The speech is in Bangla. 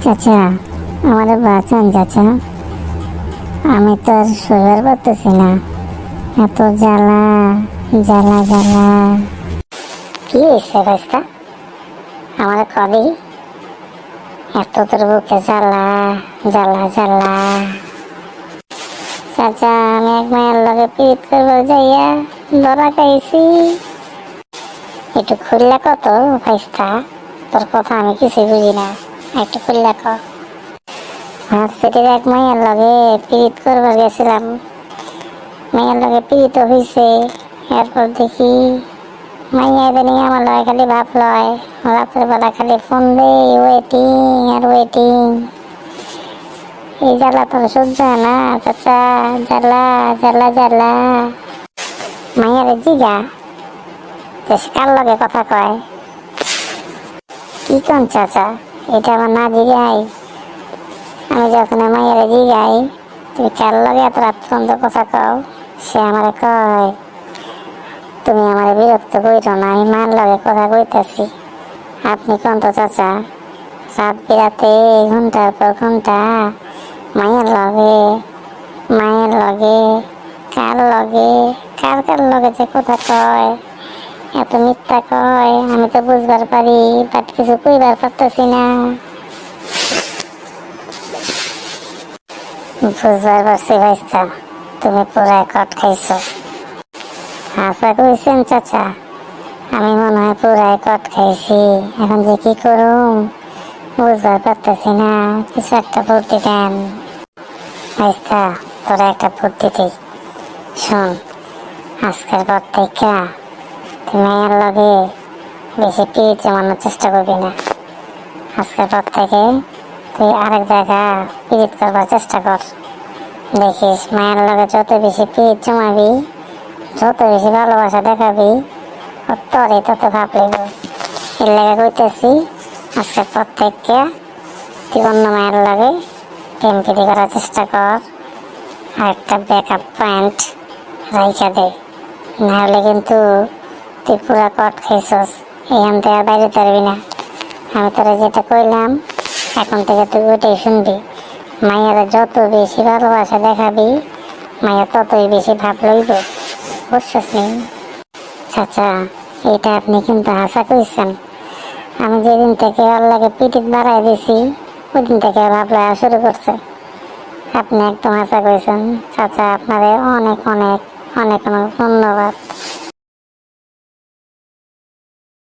চাচা, আমার বাঁচান চাচা, আমি তো আর সইবার পারতেছি না, এত জ্বালা জ্বালা জ্বালা। কি হয়েছে ভাইস্তা, আমার কদি এত তোর বুকে জ্বালা জ্বালা জ্বালা? চাচা, আমি এক মায়ের লগে পিরিত করবার যাইয়া ধরা খাইছি। একটু খুললে কত ভাইস্তা, তোর কথা আমি কিছুই বুঝি না, একটু খুললে ক। ভার্সিটির এক মায়ের লগে পিরিত করবার গেছিলাম, মায়ের লগে পিরিত হইছে। এরপর দেখি মাইয়া ইদানিং আমার লয় খালি ভাব লয়, রাতের বেলা খালি ফোন দে, ওয়েটিং আর ওয়েটিং। এই জ্বালা তোর সহ্য হয় না চাচা, জ্বালা জ্বালা জ্বালা। মাইয়ারে জিগা যে সে কার লগে কথা কয়। কি কোন চাচা, এটা আমার না জিগাই? আমি যখন মাইয়ারে জিগাই তুমি কার লগে এত রাত পর্যন্ত কথা কও, সে আমারে কয় তুমি আমার বিরক্ত কইরো না, আমি মার লগে কথা কইতাছি। আপনি কোন তো চাচা, রাত বিরাতে ঘন্টার পর ঘন্টা মায়ের লগে মায়ের লগে কার লগে কার কার লগে যে কথা কয়, এত মিথ্যা কয় আমি তো বুঝবার পারি, বাট কিছু কইবার পারতেছি না। বুঝবার পারছি ভাইস্তা, তুমি পুরাই কট খাইছো। আশা কইছেন চাচা, আমি মনে হয় পুরাই কট খাইছি। এখন যে কি করুম বুঝবার পারতেছি না, কিছু একটা বুদ্ধি দেন ভাইস্তা। তোরা একটা বুদ্ধি দিই, শোন। আজকের পর থেকে তুই মায়ের লগে বেশি পিরিত জমানোর চেষ্টা করবি না। আজকের পর থেকে তুই আরেক জায়গা পিরিত করবার চেষ্টা কর। দেখিস মায়ের লগে যত বেশি পিরিত জমাবি, যত বেশি ভালোবাসা দেখাবি, ও তোরই তত ভাব লইব। এর লেগে কইতেছি, আজকের পর থেকে তুই অন্য মায়ের লগে প্রেম প্রীতি করার চেষ্টা কর, আর একটা ব্যাকআপ পয়েন্ট রাইখা দে, নাহলে কিন্তু তুই পুরা কট খাইছস, এখান থেকে আর বাইরে পারবি না। আমি তোরা যেটা কইলাম এখন থেকে তুই ওইটাই শুনবি। মাইয়ারা যত বেশি ভালোবাসা দেখাবি, মাইয়া ততই বেশি ভাব লইব, বুঝছস নি? চাচা, এটা আপনি কিন্তু হাসা কইছেন। আমি যেদিন থেকে আল্লাহকে পিটিত বাড়াই দিছি, ওই দিন থেকে ভাব লাগা শুরু করছে। আপনি একদম হাসা কইছেন চাচা, আপনারে অনেক অনেক অনেক অনেক ধন্যবাদ।